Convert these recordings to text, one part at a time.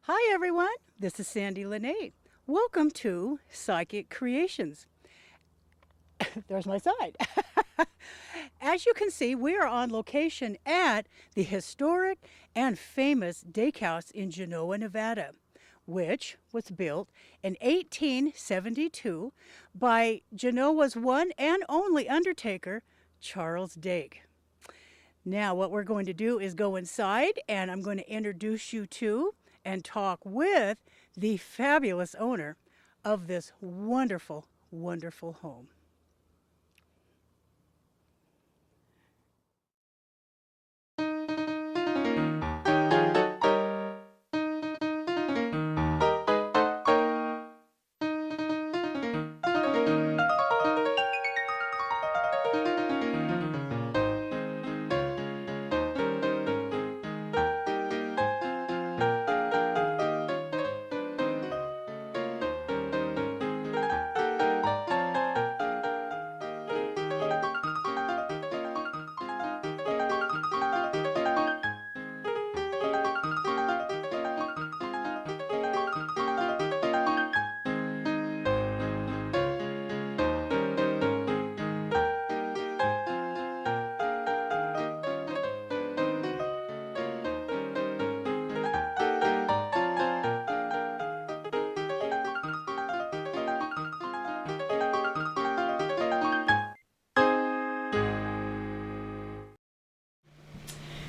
Hi everyone, this is Sandie La Nae. Welcome to Psychic Creations. There's my side. As you can see, we are on location at the historic and famous Dake House in Genoa, Nevada, which was built in 1872 by Genoa's one and only undertaker, Charles Dake. Now, what we're going to do is go inside, and I'm going to introduce you to and talk with the fabulous owner of this wonderful, wonderful home.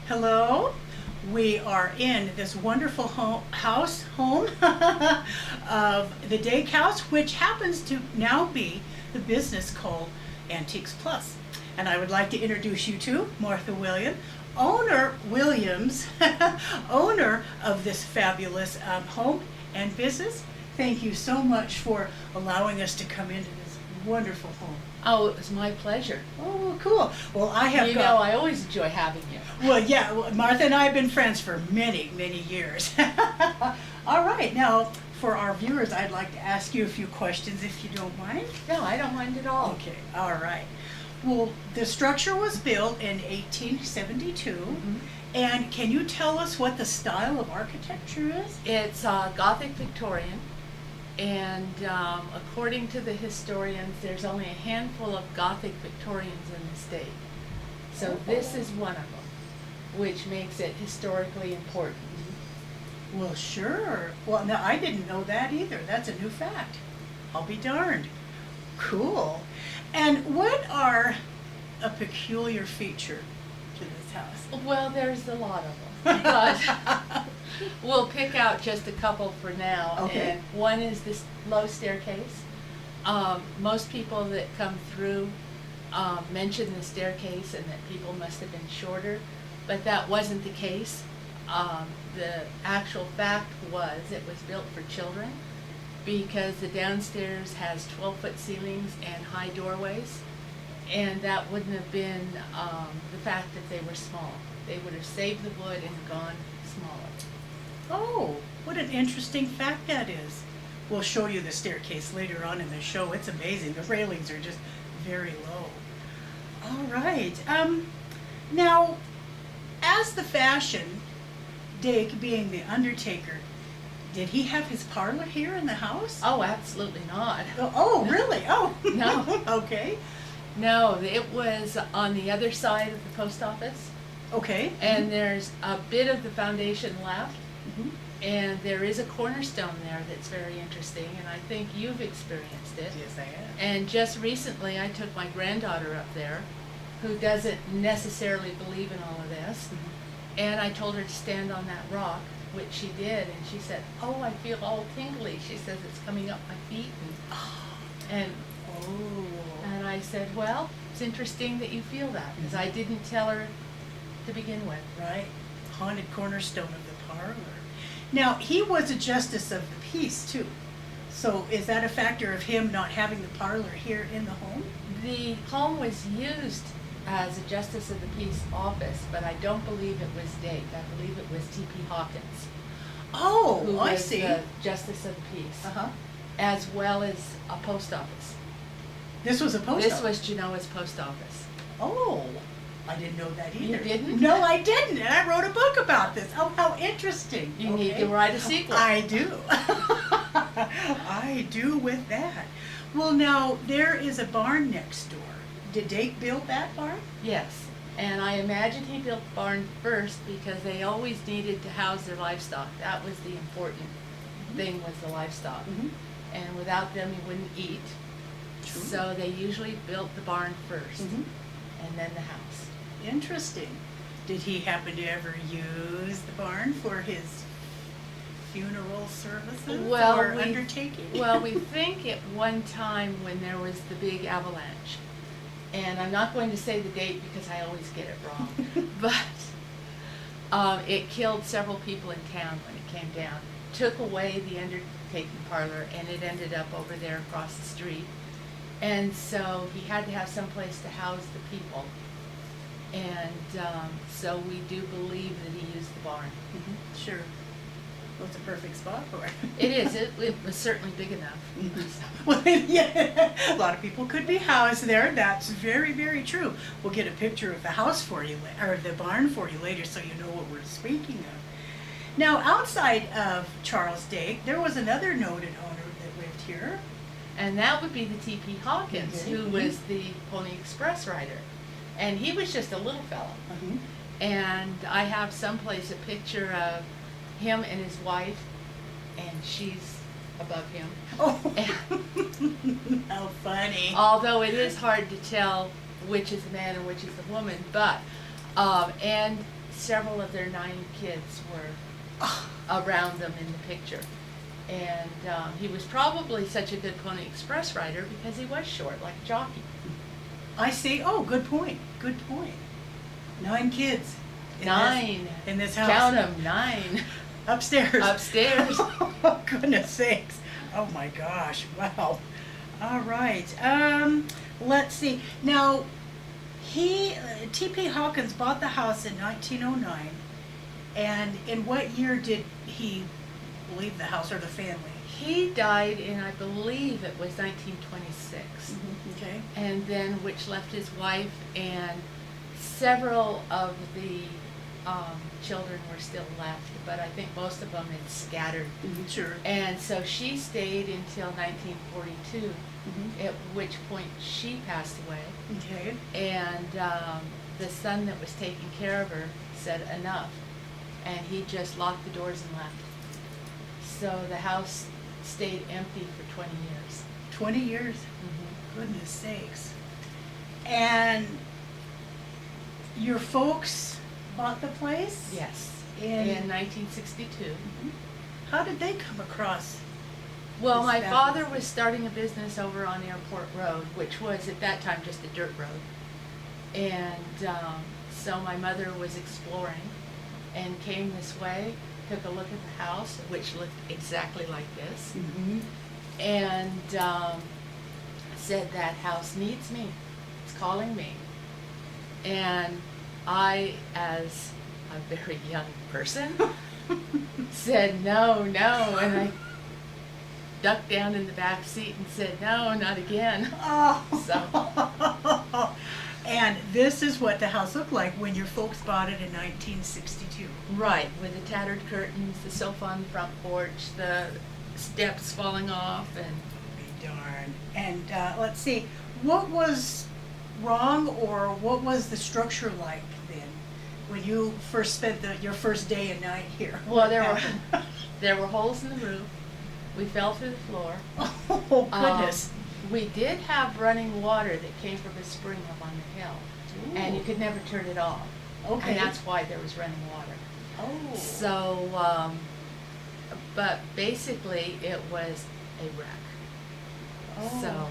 Hello. We are in this wonderful home of the Dake House, which happens to now be the business called Antiques Plus. And I would like to introduce you to Martha Williams, owner of this fabulous home and business. Thank you so much for allowing us to come into this wonderful home. Oh, it was my pleasure. Oh, well, cool. Well, I have You know, I always enjoy having you. Well, yeah, Martha and I have been friends for many, many years. All right, now for our viewers, I'd like to ask you a few questions if you don't mind. No, I don't mind at all. Okay, all right. Well, the structure was built in 1872, and can you tell us what the style of architecture is? It's Gothic Victorian, and according to the historians, there's only a handful of Gothic Victorians in the state. So this is one of them, which makes it historically important. Well, sure. Well, no, I didn't know that either. That's a new fact. I'll be darned. Cool. And what are a peculiar feature to this house? Well, there's a lot of them, but we'll pick out just a couple for now. Okay. And one is this low staircase. Most people that come through mention the staircase and that people must have been shorter, but that wasn't the case. The actual fact was it was built for children because the downstairs has 12-foot ceilings and high doorways, and that wouldn't have been the fact that they were small. They would have saved the wood and gone smaller. Oh, what an interesting fact that is. We'll show you the staircase later on in the show. It's amazing. The railings are just very low. All right. Now, as the fashion, Dake being the undertaker, did he have his parlor here in the house? Oh, absolutely not. Oh, really? Oh. No. Okay. No, it was on the other side of the post office, Okay. and there's a bit of the foundation left, Mhm. and there is a cornerstone there that's very interesting, and I think you've experienced it. Yes, I am. And just recently, I took my granddaughter up there, who doesn't necessarily believe in all of this, and I told her to stand on that rock, which she did, and she said, "Oh, I feel all tingly." She says it's coming up my feet, and Oh. I said, "Well, it's interesting that you feel that, because I didn't tell her to begin with." Right. Haunted cornerstone of the parlor. Now, he was a justice of the peace, too. So is that a factor of him not having the parlor here in the home? The home was used as a Justice of the Peace office, but I don't believe it was Dake. I believe it was T.P. Hawkins, who Oh, I was see. the Justice of the Peace, Uh-huh. as well as a post office. This was a post This office? was Genoa's post office. Oh, I didn't know that You either. didn't? No, I didn't, and I wrote a book about this. Oh, how interesting. You need to write a sequel. I do. I do with that. Well, now, there is a barn next door. Did Dake build that barn? Yes, and I imagine he built the barn first because they always needed to house their livestock. That was the important thing, was the livestock. Mm-hmm. And without them, you wouldn't eat. True. So they usually built the barn first, Mhm. and then the house. Interesting. Did he happen to ever use the barn for his funeral services or undertaking? Well, we think at one time when there was the big avalanche, and I'm not going to say the date because I always get it wrong, but it killed several people in town when it came down. Took away the undertaking parlor, and it ended up over there across the street. And so he had to have some place to house the people. And so we do believe that he used the barn. Mhm. Sure. Well, it's a perfect spot for it. It is. It was certainly big enough. Well, yeah, a lot of people could be housed there. That's very, very true. We'll get a picture of the house for you, or the barn for you later, so you know what we're speaking of. Now, outside of Charles Dake, there was another noted owner that lived here. And that would be the T.P. Hawkins, who was the Pony Express rider. And he was just a little fellow. Mhm. And I have someplace a picture of him and his wife, and she's above him. Oh, And how funny. although it is hard to tell which is the man and which is the woman, but, and several of their 9 kids were around them in the picture. And he was probably such a good Pony Express rider because he was short, like a jockey. I see. Oh, good point. Good point. 9 kids. In this house. Count them, 9. Upstairs. Upstairs. Oh, goodness sakes. Oh my gosh. Wow. All right. Let's see. Now, T.P. Hawkins bought the house in 1909. And in what year did he leave the house, or the family? He died in, I believe it was 1926. Okay. And then, which left his wife, and several of the children were still left, but I think most of them had scattered. Sure. And so she stayed until 1942, at which point she passed away. Okay. And the son that was taking care of her said enough, and he just locked the doors and left. So the house stayed empty for 20 years. 20 years? Goodness sakes. And your folks bought the place? Yes. In 1962. How did they come across? Well, This my family? father was starting a business over on Airport Road, which was at that time just a dirt road. And so my mother was exploring and came this way, took a look at the house, which looked exactly like this, and said, that house needs me. It's calling me. And I, as a very young person, said, no, no. And I ducked down in the back seat and said, no, not again. Oh. So. And this is what the house looked like when your folks bought it in 1962. Right, with the tattered curtains, the sofa on the front porch, the steps falling off, and Be darn. And let's see, what was wrong, or what was the structure like then when you first spent your first day and night here? well, there were holes in the roof. We fell through the floor. Oh, goodness. We did have running water that came from a spring up on the hill, and you could never turn it off. Okay. And that's why there was running water. Oh. So, but basically it was a wreck. Oh. So,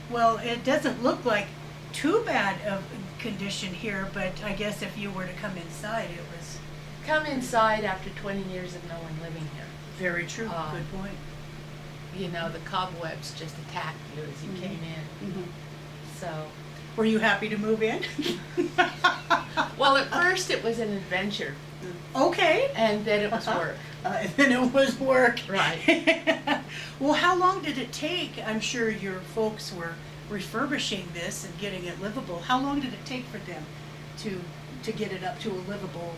Well, it doesn't look like too bad of condition here, but I guess if you were to come inside, it was come inside after 20 years of no one living here. very true. Um, Good point. You know, the cobwebs just attacked you as you came in. So, Were you happy to move in? well, at first it was an adventure, Okay. and then it was work. And then it was work. Right. Well, how long did it take? I'm sure your folks were refurbishing this and getting it livable. How long did it take for them to get it up to a livable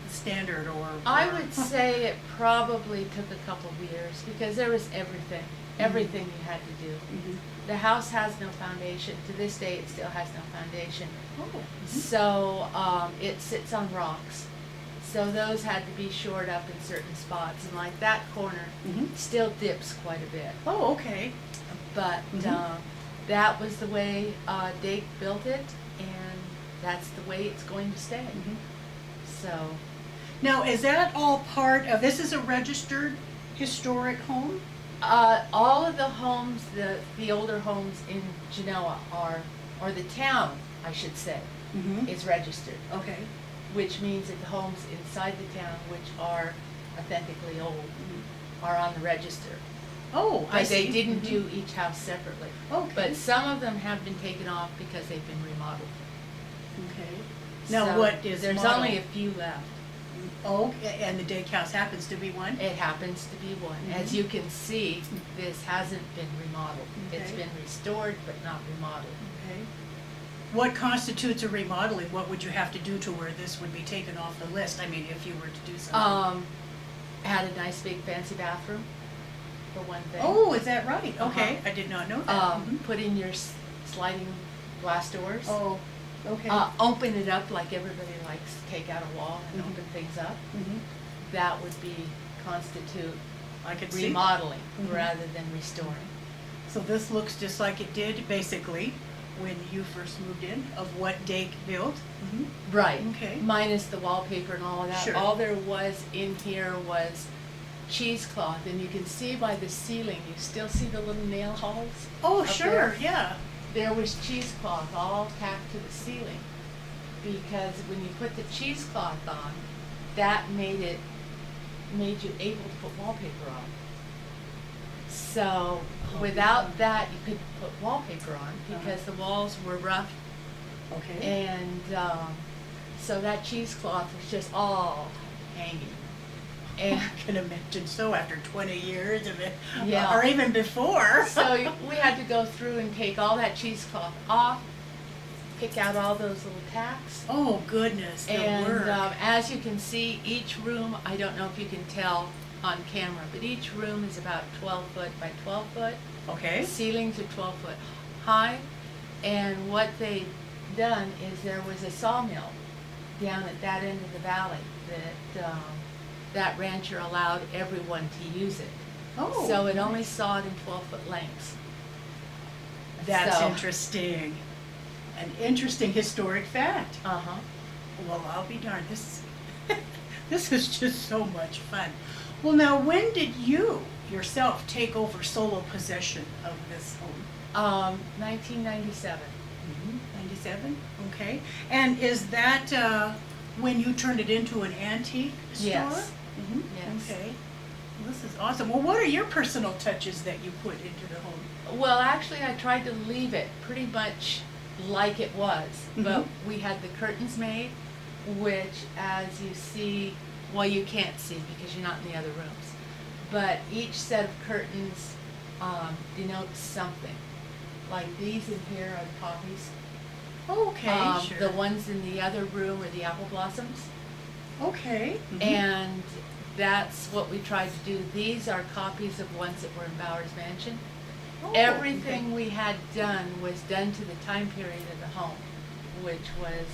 standard, or? I would say it probably took a couple of years because there was everything you had to do. Mhm. The house has no foundation. To this day, it still has no foundation. Oh. So it sits on rocks. So those had to be shored up in certain spots. And like that corner Mhm. still dips quite a bit. Oh, okay. But Mhm. that was the way Dake built it, and that's the way it's going to stay. Mhm. So Now, is that all part of, this is a registered historic home? all of the homes, the older homes in Genoa are, or the town, I should say, Mm-hmm. is registered, Okay. which means that the homes inside the town, which are authentically old, are on the register. Oh, I But see. they didn't Mhm. do each house separately. Okay. But some of them have been taken off because they've been remodeled. Okay. Now, So what is there's modeled? only a few left. Oh, and the Dake House happens to be one? It happens to be one. As Mhm. you can see, this hasn't been remodeled. It's Okay. been restored but not remodeled. Okay. What constitutes a remodeling? What would you have to do to where this would be taken off the list? I mean, if you were to do something. Had a nice big fancy bathroom, for one thing. Oh, is that right? Uh-huh. Okay, I did not know that. Mhm. Put in your sliding glass doors. Oh, okay. Open it up like everybody likes, take out a wall and Mhm. open things up. Mhm. That would constitute I could see. remodeling Mhm. rather than restoring. So this looks just like it did, basically, when you first moved in, of what Dake built. Mhm. Right. Okay. Minus the wallpaper and all of that. Sure. All there was in here was cheesecloth, and you can see by the ceiling, you still see the little nail holes? Oh, up sure, there? yeah. There was cheesecloth all tacked to the ceiling, because when you put the cheesecloth on, that made you able to put wallpaper on. So without that, you couldn't put wallpaper on because the walls were rough, Okay. and so that cheesecloth was just all hanging. And I can imagine so after 20 years of it, Yeah. or even before. so we had to go through and take all that cheesecloth off, pick out all those little tacks. Oh, goodness, the And work. as you can see, each room, I don't know if you can tell on camera, but each room is about 12 foot by 12 foot. Okay. Ceilings are 12 foot high. And what they've done is there was a sawmill down at that end of the valley that rancher allowed everyone to use it. Oh. So it only sawed in 12-foot lengths. That's So- interesting. An interesting historic fact. Uh-huh. Well, I'll be darned. This is just so much fun. Well, now, when did you yourself take over solo possession of this home? 1997. 97? Okay. And is that when you turned it into an antique store? Yes. Mhm. Yes. Okay. Well, this is awesome. Well, what are your personal touches that you put into the home? Well, actually, I tried to leave it pretty much like it was, but Mhm. we had the curtains made, which, as you see, well, you can't see because you're not in the other rooms, but each set of curtains denotes something. Like these in here are the poppies. Okay, sure. The ones in the other room are the apple blossoms. Okay. Mhm. And that's what we tried to do. These are copies of ones that were in Bowers Mansion. Oh, Everything okay. we had done was done to the time period of the home, which was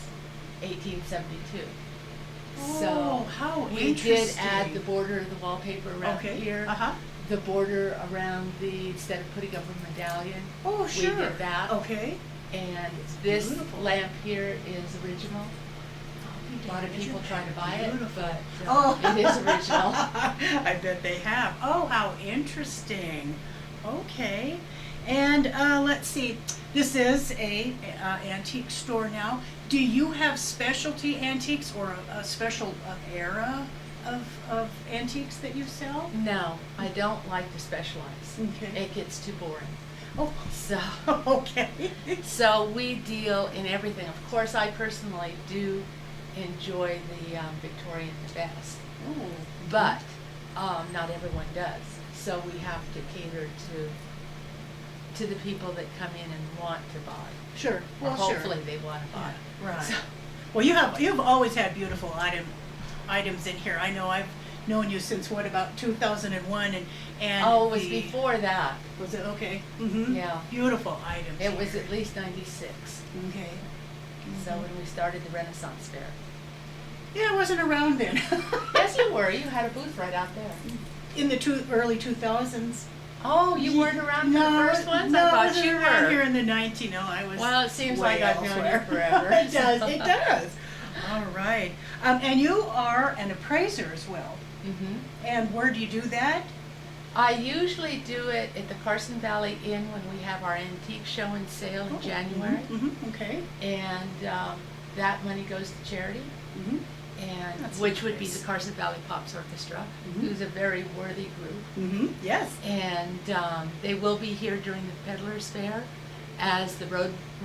1872. Oh, So how we did add interesting. the border of the wallpaper around Okay. here, Uh-huh. the border around instead of putting up a medallion, Oh, sure. we did that. Okay. And this beautiful. lamp here is original. A lot of people try to buy it, Beautiful. but Oh. it is original. I bet they have. Oh, how interesting. Okay. And let's see. This is a antique store now. Do you have specialty antiques or a special era of antiques that you sell? No, I don't like to specialize. Okay. It gets too boring. Oh, So, okay. so we deal in everything. Of course, I personally do enjoy the Victorian the best, Oh, but not everyone does. So we have to cater to the people that come in and want to buy. sure. Or Well, sure. hopefully they want to buy. Yeah, right. So, Well, you've always had beautiful items in here. I know I've known you since what, about 2001, and Oh, it was before that. Was it okay? Mm-hmm. Yeah. Beautiful items. It was here. at least 96. Okay. So when we started the Renaissance Fair. Yeah, I wasn't around then. Yes, you were. You had a booth right out there. In the early 2000s. Oh, you weren't around for the first ones? No, I I thought wasn't you around were. here in the 90s. No, I was. Well, it seems way like I've known you elsewhere. forever. It does. It does. All right. And you are an appraiser as well. Mm-hmm. And where do you do that? I usually do it at the Carson Valley Inn when we have our antique show and sale in January. Mm-hmm. Okay. And that money goes to charity. Mm-hmm. And That's which would be nice. the Carson Valley Pops Orchestra, Mhm. who's a very worthy group. Mm-hmm. Yes. And they will be here during the Peddlers Fair as the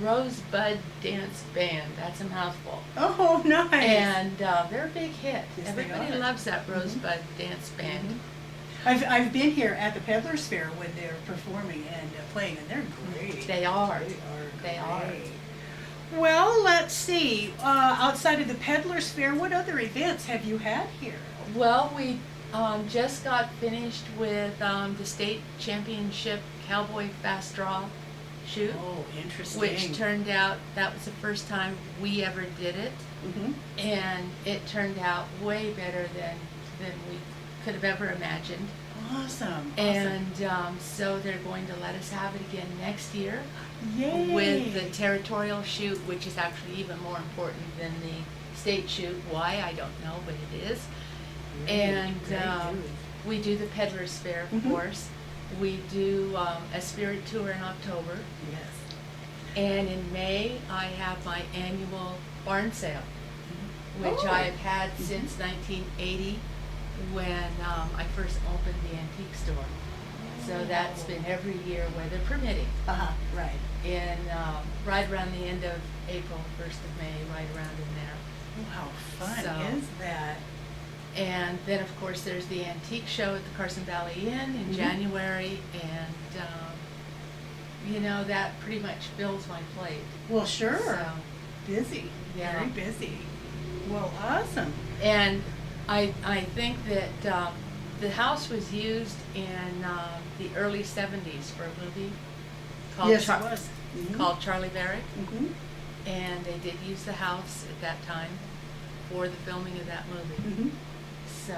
Rosebud Dance Band. That's a mouthful. Oh, nice. And they're a big hit. Yes, they Everybody are. loves that Rosebud Dance Band. Mhm. I've been here at the Peddlers Fair when they're performing and playing, and they're great. They are. They are. They are. Great. Well, let's see. Outside of the Peddlers Fair, what other events have you had here? Well, we just got finished with the state championship cowboy fast draw shoot, Oh, interesting. which turned out that was the first time we ever did it, Mm-hmm. and it turned out way better than we could have ever imagined. Awesome. And so they're going to let us have it again next year Yay. with the territorial shoot, which is actually even more important than the state shoot. Why, I don't know, but it is. Great, And great news. we do the Peddlers Fair, of Mhm. course. We do a spirit tour in October. Yes. And in May, I have my annual barn sale, which Oh. I've had since 1980 when I first opened the antique store. So that's been every year, weather permitting, Uh-huh, right. in right around the end of April, 1st of May, right around in there. Oh, how fun So- is that? And then, of course, there's the antique show at the Carson Valley Inn in Mhm. January, and that pretty much fills my plate. Well, sure. So, Busy. Yeah. Very busy. Well, awesome. and I think that the house was used in the early 70s for a movie called Yes, it was. Mhm. called Charlie Barrick, Mhm. and they did use the house at that time for the filming of that movie. Mhm. So,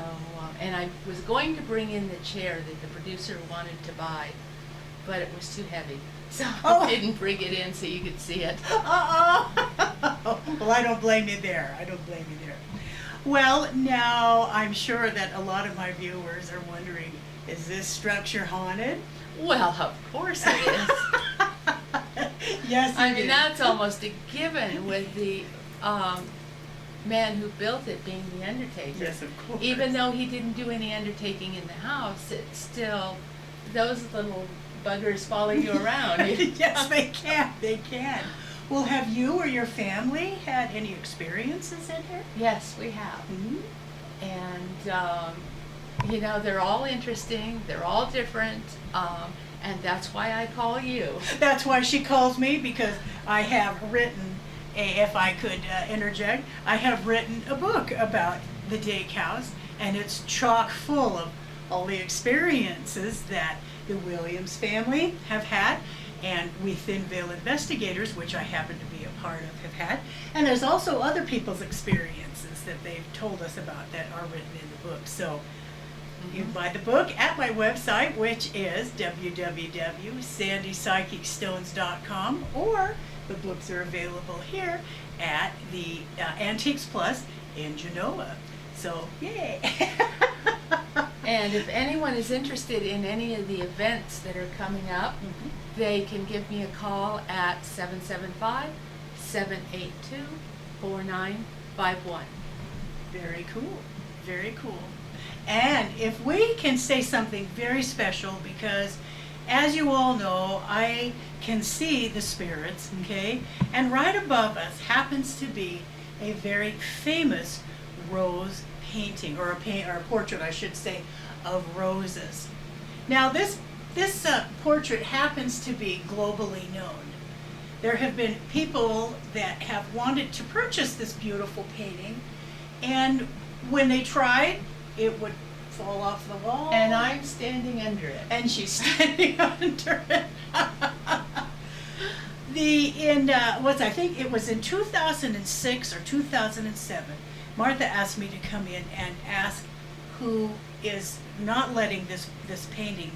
and I was going to bring in the chair that the producer wanted to buy, but it was too heavy. So Oh. I didn't bring it in so you could see it. Uh-oh. Well, I don't blame you there. I don't blame you there. Well, now I'm sure that a lot of my viewers are wondering, is this structure haunted? Well, of course it is. Yes, I it mean, is. that's almost a given with the man who built it being the undertaker. Yes, of course. Even though he didn't do any undertaking in the house, it's still, those little buggers follow you around. Yes, they can. They can. Well, have you or your family had any experiences in here? Yes, we have. Mm-hmm. And they're all interesting, they're all different, and that's why I call you. That's why she calls me, because I have written, if I could interject, I have written a book about the Dake House, and it's chock full of all the experiences that the Williams family have had, and we Thinville investigators, which I happen to be a part of, have had. And there's also other people's experiences that they've told us about that are written in the book. So you can buy the book at my website, which is www.sandypsychicstones.com, or the books are available here at the Antiques Plus in Genoa. So, yay! And if anyone is interested in any of the events that are coming up, Mhm. they can give me a call at 775-782-4951. Very cool. Very cool. And if we can say something very special, because as you all know, I can see the spirits, okay? And right above us happens to be a very famous rose painting, or a portrait, I should say, of roses. Now this portrait happens to be globally known. there have been people that have wanted to purchase this beautiful painting, and when they tried, it would fall off the wall. And I'm standing under it. And she's standing under it. I think it was in 2006 or 2007, Martha asked me to come in and ask who is not letting this painting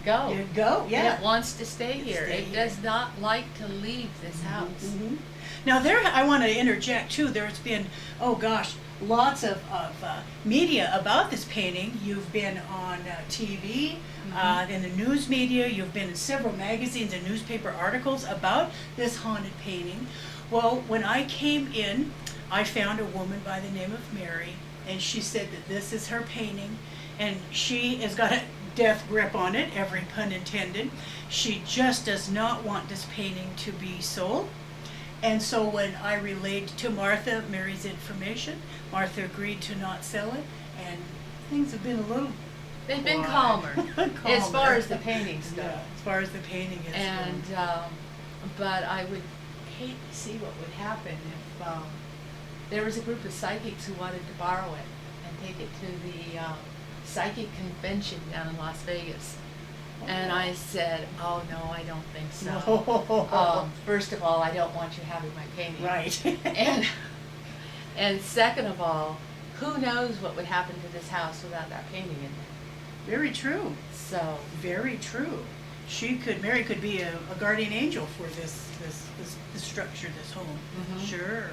Go. go. Yeah. It wants to stay here. Stay It here. does not like to leave this house. Mhm. Now I want to interject too. There's been, oh gosh, lots of media about this painting. You've been on TV, in the news media. You've been in several magazines and newspaper articles about this haunted painting. Well, when I came in, I found a woman by the name of Mary, and she said that this is her painting, and she has got a death grip on it, every pun intended. She just does not want this painting to be sold. And so when I relayed to Martha Mary's information, Martha agreed to not sell it, and things have been a little They've been quiet. calmer, as far as the paintings go. Yeah, as far as the painting is And, concerned. but I would hate to see what would happen if there was a group of psychics who wanted to borrow it and take it to the psychic convention down in Las Vegas. And I said, oh no, I don't think so. First of all, I don't want you having my painting. Right. And second of all, who knows what would happen to this house without that painting in there. Very true. So, Very true. Mary could be a guardian angel for this structure, this home. Mhm. Sure.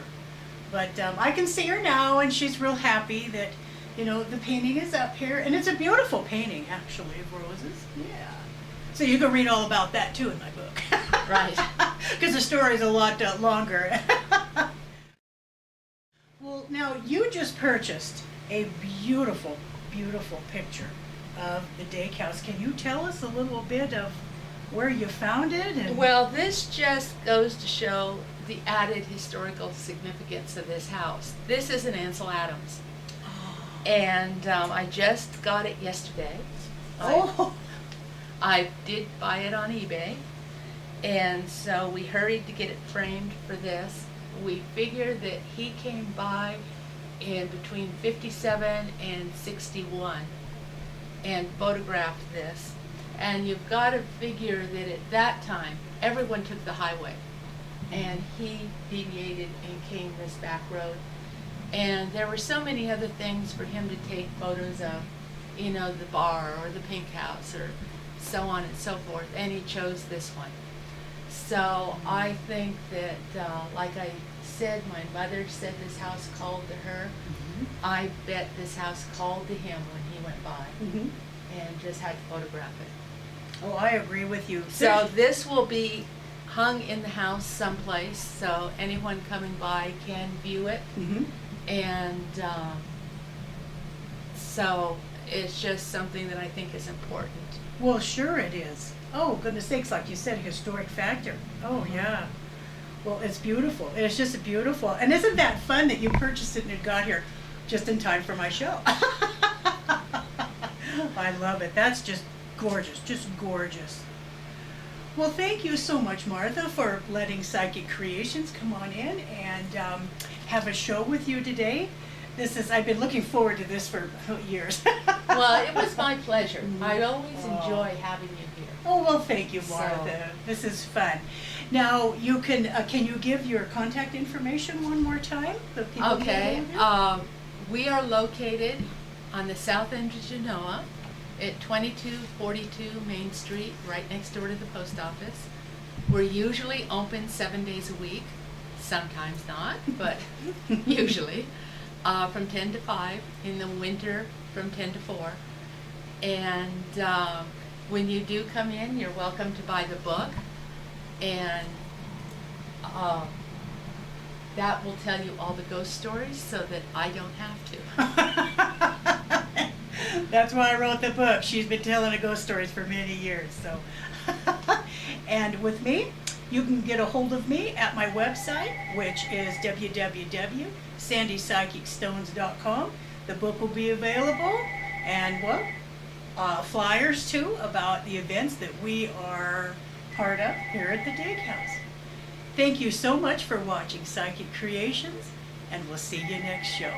But I can see her now, and she's real happy that, the painting is up here, and it's a beautiful painting, actually, of roses. Yeah. So you can read all about that too in my book. Right. Because the story's a lot longer. Well, now you just purchased a beautiful, beautiful picture of the Dake House. Can you tell us a little bit of where you found it? Well, this just goes to show the added historical significance of this house. This is an Ansel Adams. And I just got it yesterday. Oh. I did buy it on eBay. And so we hurried to get it framed for this. We figured that he came by in between 57 and 61 and photographed this. And you've got to figure that at that time, everyone took the highway. And he deviated and came this back road. And there were so many other things for him to take photos of, the bar or the pink house or so on and so forth. And he chose this one. So I think that, like I said, my mother said this house called to her. I bet this house called to him when he went by and just had to photograph it. Oh, I agree with you. So this will be hung in the house someplace so anyone coming by can view it. And so it's just something that I think is important. Well, sure it is. Oh, goodness sakes, like you said, historic factor. Oh, yeah. Well, it's beautiful. It's just beautiful. And isn't that fun that you purchased it and it got here just in time for my show? I love it. That's just gorgeous, just gorgeous. Well, thank you so much, Martha, for letting Psychic Creations come on in and have a show with you today. I've been looking forward to this for years. Well, it was my pleasure. I always enjoy having you here. Oh, well, thank you, Martha. This is fun. Now, can you give your contact information one more time? The people Okay. We are located on the south end of Genoa at 2242 Main Street, right next door to the post office. We're usually open 7 days a week, sometimes not, but usually, from 10 to 5, in the winter from 10 to 4. And when you do come in, you're welcome to buy the book, and that will tell you all the ghost stories so that I don't have to. That's why I wrote the book. She's been telling the ghost stories for many years. So, and with me, you can get a hold of me at my website, which is www.sandypsychicstones.com. The book will be available, and flyers too about the events that we are part of here at the Dake House. Thank you so much for watching Psychic Creations, and we'll see you next show.